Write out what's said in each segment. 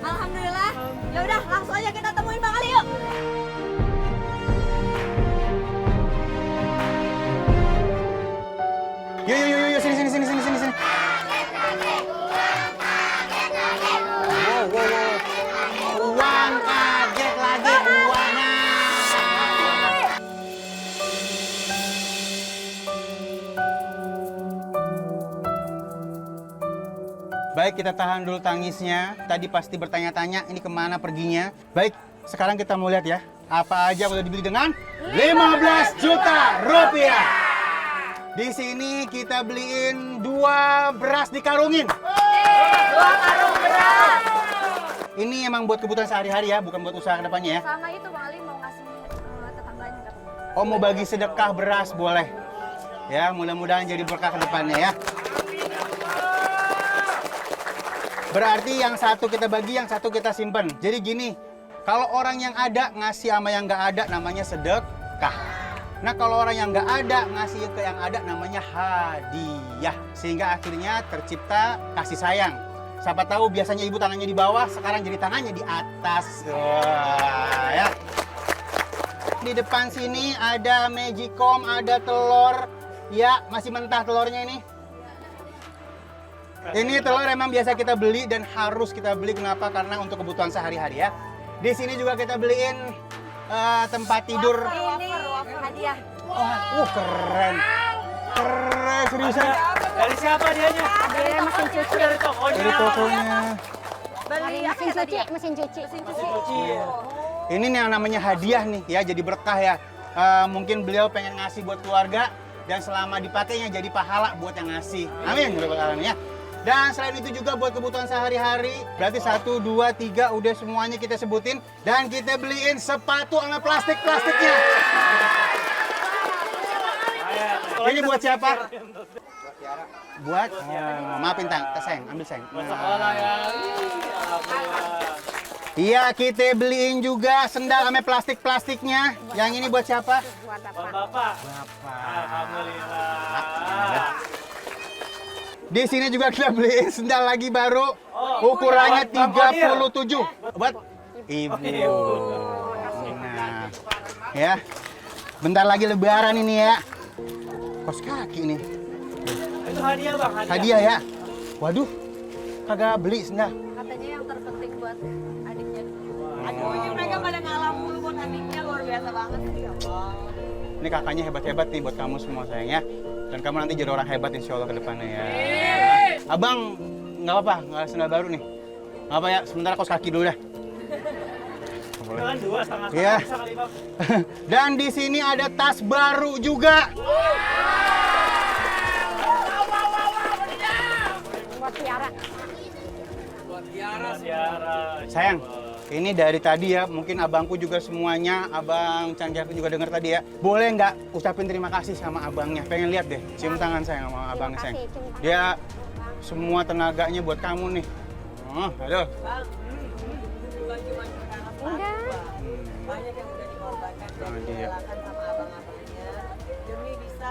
Alhamdulillah. Ya udah, langsung aja kita temuin Bang Ali yuk. Yuk, sini. Uang kaget lagi uangnya. Baik, kita tahan dulu tangisnya. Tadi pasti bertanya-tanya ini kemana perginya. Baik, sekarang kita mau lihat ya. Apa aja udah dibeli dengan 15 juta rupiah. Di sini kita beliin 2 beras dikarungin. 2 karung beras. Ini emang buat kebutuhan sehari-hari ya, bukan buat usaha kedepannya ya. Sama itu Bang Ali mau ngasih tetangganya katanya. Oh, mau bagi sedekah beras boleh. Ya, mudah-mudahan jadi berkah kedepannya ya. Berarti yang satu kita bagi, yang satu kita simpen. Jadi gini, kalau orang yang ada ngasih sama yang nggak ada namanya sedekah. Nah, kalau orang yang nggak ada ngasih ke yang ada namanya hadiah. Sehingga akhirnya tercipta kasih sayang. Siapa tahu biasanya ibu tangannya di bawah, sekarang jadi tangannya di atas. Wah, ya. Di depan sini ada Magicom, ada telur. Ya, masih mentah telurnya ini. Ini telur emang biasa kita beli dan harus kita beli. Kenapa? Karena untuk kebutuhan sehari-hari ya. Di sini juga kita beliin tempat tidur. Ini hadiah. Oh, keren. Keren, seriusan. Dari siapa dianya? Dari mesin cuci. Dari tokonya. Dari tokonya. Dari mesin cuci, mesin cuci. Ini nih yang namanya hadiah nih ya, jadi berkah ya. Mungkin beliau pengen ngasih buat keluarga dan selama dipakainya jadi pahala buat yang ngasih. Amin. Ya. Dan selain itu juga buat kebutuhan sehari-hari. Berarti 1, 2, 3 udah semuanya kita sebutin. Dan kita beliin sepatu sama plastik-plastiknya. Ini buat siapa? Buat? Oh, maafin Tang, sayang, ambil sayang. Iya, kita beliin juga sendal sama plastik-plastiknya. Yang ini buat siapa? Buat Bapak. Alhamdulillah. Di sini juga kita beliin sendal lagi baru. Ukurannya 37. Buat ibu. Nah, ya. Bentar lagi lebaran ini ya. Kos kaki nih. Itu hadiah Bang, Hadiah ya. Waduh, kagak beli sendal. Katanya yang terpenting buat adiknya. Aduh, ini mereka pada ngalah mulu buat adiknya, luar biasa banget sih. Ya Allah. Ini kakaknya hebat-hebat nih buat kamu semua sayang ya. Dan kamu nanti jadi orang hebat insya Allah ke depannya ya. Abang, nggak apa-apa, nggak ada sendal baru nih. Nggak apa ya, sementara kos kaki dulu dah. Kan 2,5 Iya. bisa kali Bang. Dan di sini ada tas baru juga. buat Tiara. Tiara. Sayang, ini dari tadi ya, mungkin abangku juga semuanya, abang Canjaku juga dengar tadi ya. Boleh nggak ucapin terima kasih sama abangnya? Pengen lihat deh, cium tangan sayang sama abangnya sayang. kasih, cium tangan. Dia semua tenaganya buat kamu nih. Oh, aduh. Bang, bukan cuma karena Enggak. banyak yang udah dikorbankan dan Oh, iya. direlakan sama abang-abangnya demi bisa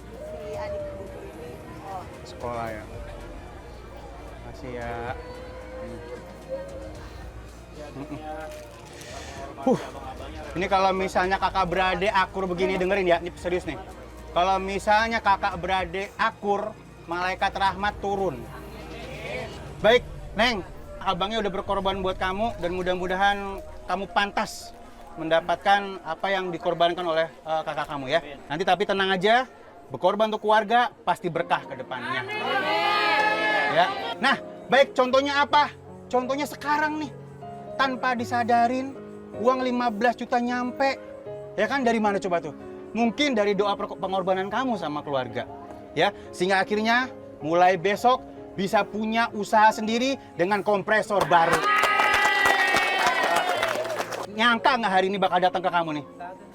si adik ibuku ini Sekolah ya. Makasih ya. Ini kalau misalnya kakak beradik akur begini dengerin ya, ini serius nih. Kalau misalnya kakak beradik akur, malaikat rahmat turun. Baik, Neng, abangnya udah berkorban buat kamu dan mudah-mudahan kamu pantas mendapatkan apa yang dikorbankan oleh kakak kamu ya. Nanti tapi tenang aja, berkorban untuk keluarga pasti berkah ke depannya. Ya. Nah, baik contohnya apa? Contohnya sekarang nih, tanpa disadarin uang 15 juta nyampe. Ya kan dari mana coba tuh? Mungkin dari doa pengorbanan kamu sama keluarga. Ya, sehingga akhirnya mulai besok bisa punya usaha sendiri dengan kompresor baru. Nyangka nggak hari ini bakal datang ke kamu nih?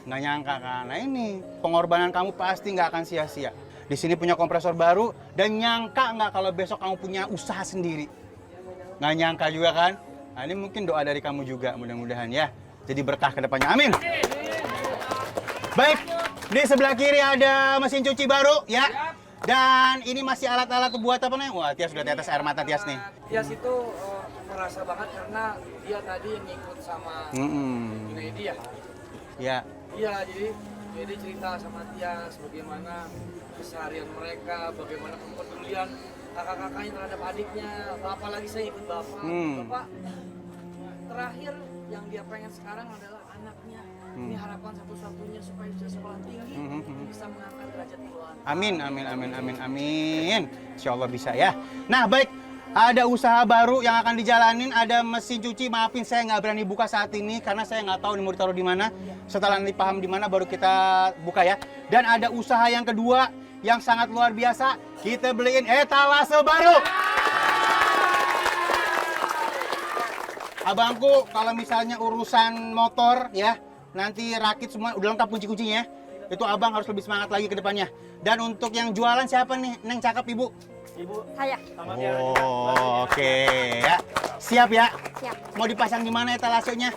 Nggak nyangka kan? Nah ini pengorbanan kamu pasti nggak akan sia-sia. Di sini punya kompresor baru dan nyangka nggak kalau besok kamu punya usaha sendiri? Nggak nyangka juga kan? Nah ini mungkin doa dari kamu juga mudah-mudahan ya. Jadi berkah ke depannya. Amin. Baik, di sebelah kiri ada mesin cuci baru ya. Dan ini masih alat-alat buat apa nih? Wah, Tias sudah tetes air mata Tias nih. Tias itu meras berasa banget karena dia tadi yang ngikut sama Junaidi ya. Ya. Iya, jadi dia cerita sama Tias bagaimana keseharian mereka, bagaimana kepedulian kakak-kakaknya terhadap adiknya. Apalagi saya ikut bapak. Bapak terakhir yang dia pengen sekarang adalah anaknya. Ini harapan satu-satunya supaya bisa sekolah tinggi, bisa mengangkat derajat keluarga. Amin, amin, amin, amin, amin. Insya Allah bisa ya. Nah baik, ada usaha baru yang akan dijalanin, ada mesin cuci. Maafin saya nggak berani buka saat ini karena saya nggak tahu nih mau ditaruh di mana. Setelah nanti paham di mana baru kita buka ya. Dan ada usaha yang kedua yang sangat luar biasa. Kita beliin etalase baru. Abangku kalau misalnya urusan motor ya, nanti rakit semua udah lengkap kunci-kuncinya. Itu abang harus lebih semangat lagi ke depannya. Dan untuk yang jualan siapa nih? Neng cakep ibu? Ibu, Saya. Oh, oke ya. Siap ya? Siap. Mau dipasang di mana etalasenya?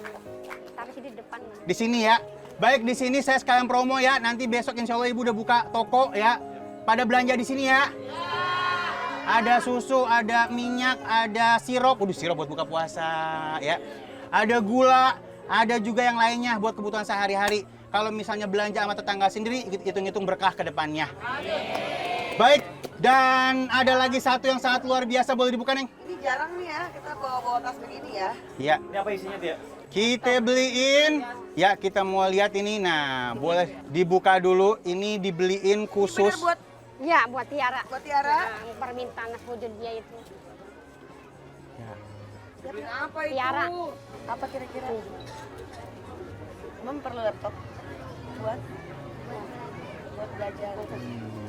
Taruh sini di depan. Di sini ya. Baik, di sini saya sekalian promo ya. Nanti besok insya Allah ibu udah buka toko ya. Pada belanja di sini ya. Ada susu, ada minyak, ada sirup. Sirup buat buka puasa ya. Ada gula, ada juga yang lainnya buat kebutuhan sehari-hari. Kalau misalnya belanja sama tetangga sendiri, hitung-hitung berkah ke depannya. Baik, dan ada lagi satu yang sangat luar biasa, boleh dibuka, Neng? Ini jarang nih ya, kita bawa-bawa tas begini ya. Iya. ini apa isinya Tia? Kita beliin, ya kita mau lihat ini. Nah, boleh dibuka dulu. Ini dibeliin khusus. Bener buat Ya, buat Tiara. Tiara. Yang permintaan wujud dia itu. Beliin apa itu? Tiara. Apa kira-kira? Mem perlu laptop buat belajar.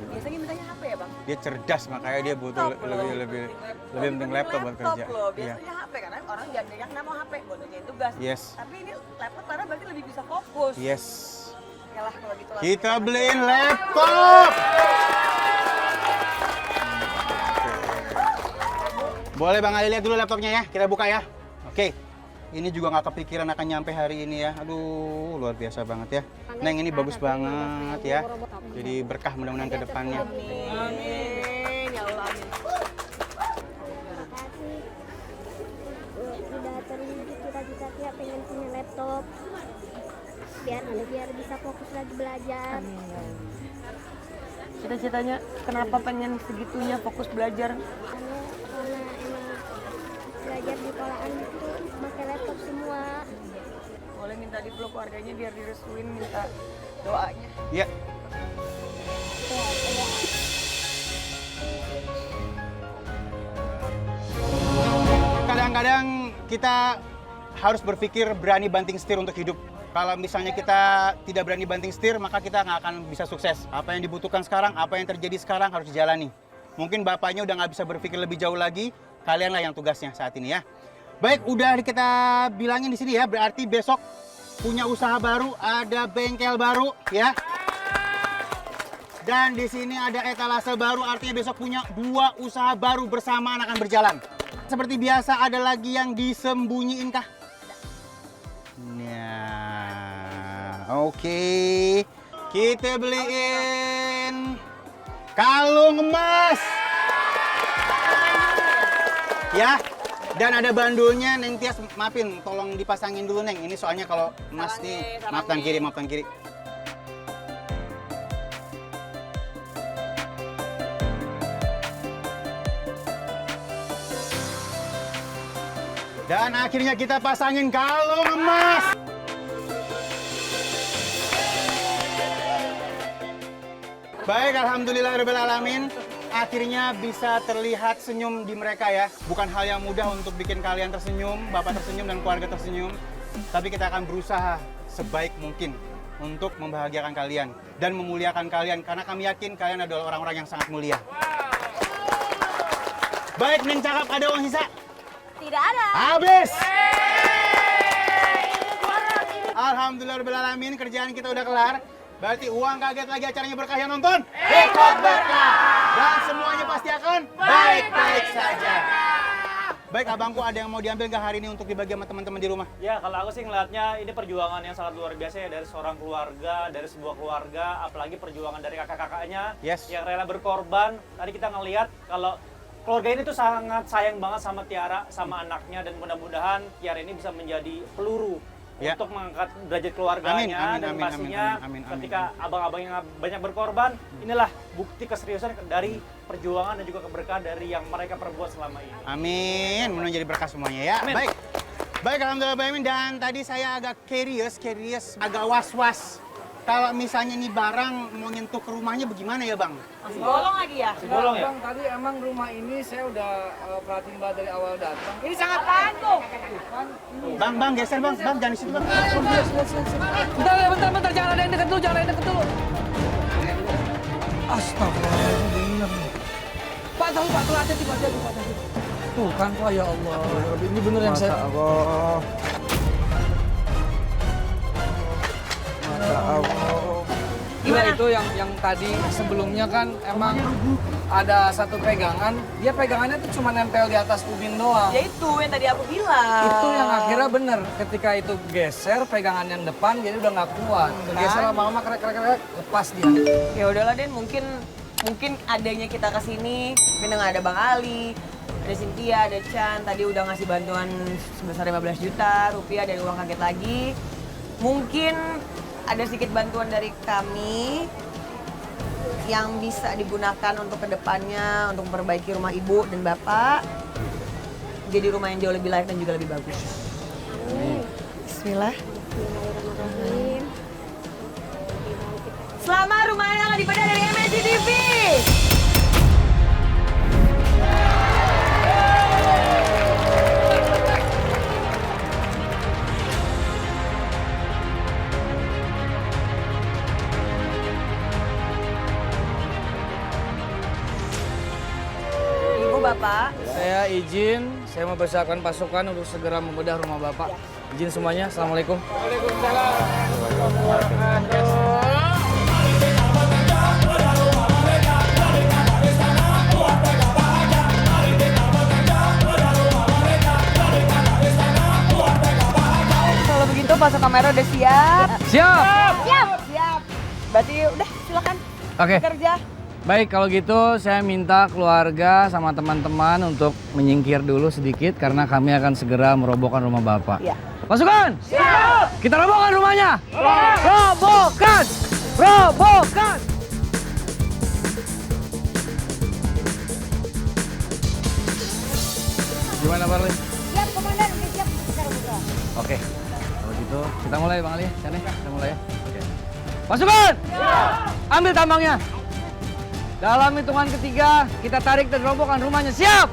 Biasanya mintanya HP ya bang? Dia cerdas, makanya dia butuh lebih penting laptop buat kerja. Loh. Iya. Biasanya HP karena orang jangan kenapa mau HP buat ngerjain tugas. Yes. Tapi ini laptop karena berarti lebih bisa fokus. Yes. Yalah kalau gitu. Kita beliin laptop. Boleh Bang Ali lihat dulu laptopnya ya, kita buka ya. Oke. Ini juga nggak kepikiran akan nyampe hari ini ya. Aduh, luar biasa banget ya. Neng ini bagus banget ya. Jadi berkah mudah-mudahan ke depannya. Amin. Ya Allah amin. Udah terwujud cita-cita Tia pengen punya laptop biar bisa fokus lagi belajar. Cita-citanya kenapa pengen segitunya fokus belajar? Karena emang belajar di sekolahan itu pakai laptop semua. Boleh minta dipeluk keluarganya biar direstuin, minta doanya. Ya. Kadang-kadang kita harus berpikir berani banting setir untuk hidup. Kalau misalnya kita tidak berani banting setir, maka kita nggak akan bisa sukses. Apa yang dibutuhkan sekarang, apa yang terjadi sekarang harus dijalani. Mungkin bapaknya udah nggak bisa berpikir lebih jauh lagi, kalianlah yang tugasnya saat ini ya. Baik, udah kita bilangin di sini ya, berarti besok punya usaha baru, ada bengkel baru ya. Dan di sini ada etalase baru, artinya besok punya 2 usaha baru bersamaan akan berjalan. Seperti biasa, ada lagi yang disembunyiin kah? Nah, oke. Kita beliin kalung emas. Ya, dan ada bandulnya. Neng Tias, maafin, tolong dipasangin dulu Neng. Ini soalnya kalau emas nih, maaf tangan kiri, maaf tangan kiri. Dan akhirnya kita pasangin kalung emas. Baik, alhamdulillahirrahmanirrahim. Akhirnya bisa terlihat senyum di mereka ya. Bukan hal yang mudah untuk bikin kalian tersenyum, bapak tersenyum dan keluarga tersenyum. Tapi kita akan berusaha sebaik mungkin untuk membahagiakan kalian dan memuliakan kalian. Karena kami yakin kalian adalah orang-orang yang sangat mulia. Baik, Neng cakap, ada uang sisa? Tidak ada. Habis! Alhamdulillahirrahmanirrahim, kerjaan kita udah kelar. Berarti uang kaget lagi, acaranya berkah yang nonton. Ikut berkah! Dan semuanya pasti akan baik-baik saja. Baik, abangku, ada yang mau diambil nggak hari ini untuk dibagi sama teman-teman di rumah? Ya, kalau aku sih ngelihatnya ini perjuangan yang sangat luar biasa ya dari seorang keluarga, dari sebuah keluarga, apalagi perjuangan dari kakak-kakaknya Yes. yang rela berkorban. Tadi kita ngelihat kalau keluarga ini tuh sangat sayang banget sama Tiara, sama anaknya, dan mudah-mudahan Tiara ini bisa menjadi peluru Ya. untuk mengangkat derajat keluarganya. Amin, Dan amin, pastinya amin, amin. ketika abang-abang yang banyak berkorban, inilah bukti keseriusan dari perjuangan dan juga keberkahan dari yang mereka perbuat selama ini. Amin, mudah jadi berkah semuanya ya. Amin. Baik. Baik, alhamdulillah Bamin. Dan tadi saya agak curious, agak was-was. Kalau misalnya ini barang mau nyentuh ke rumahnya bagaimana ya Bang? Masih bolong lagi ya? Bolong ya? Bang, tadi emang rumah ini saya udah perhatiin Mbak dari awal datang. Ini sangat Bang, geser Bang. Bang, jangan di situ Bang. Bentar, jangan ada yang deket dulu, Astagfirullah, bener nih. Pak, hati-hati, Pak. Tuh kan, Pak, ya Allah. Ini bener yang saya... Gimana? Itu yang tadi sebelumnya kan emang ada satu pegangan, dia pegangannya tuh cuma nempel di atas ubin doang. Ya itu yang tadi aku bilang. Itu yang akhirnya bener, ketika itu geser pegangan yang depan jadi udah nggak kuat. Geser lama-lama krek lepas dia. Ya udahlah Den, mungkin adanya kita kesini, mungkin nggak ada Bang Ali, ada Cynthia, ada Chan, tadi udah ngasih bantuan sebesar 15 juta rupiah dari uang kaget lagi. Mungkin ada sedikit bantuan dari kami yang bisa digunakan untuk kedepannya, untuk memperbaiki rumah ibu dan bapak. Jadi rumah yang jauh lebih layak dan juga lebih bagus. Bismillah. Selamat rumahnya akan dibedah dari MNC TV. Ibu bapak. Saya izin, saya mau bersiapkan pasukan untuk segera membedah rumah Bapak. Izin semuanya, Assalamualaikum. Kalau begitu pasok kamera udah siap. Siap! Siap. Berarti udah silakan Oke. kerja. Baik, kalau gitu saya minta keluarga sama teman-teman untuk menyingkir dulu sedikit karena kami akan segera merobohkan rumah Bapak. Iya. Pasukan! Siap! Kita robohkan rumahnya! Robohkan! Robohkan! Gimana, Barli? Siap, Komandan. Udah siap. Kita roboh. Oke, kalau gitu kita mulai Bang Ali, Chan, kita mulai ya. Oke. Pasukan! Ambil tambangnya. Dalam hitungan ketiga, kita tarik dan robohkan rumahnya. Siap!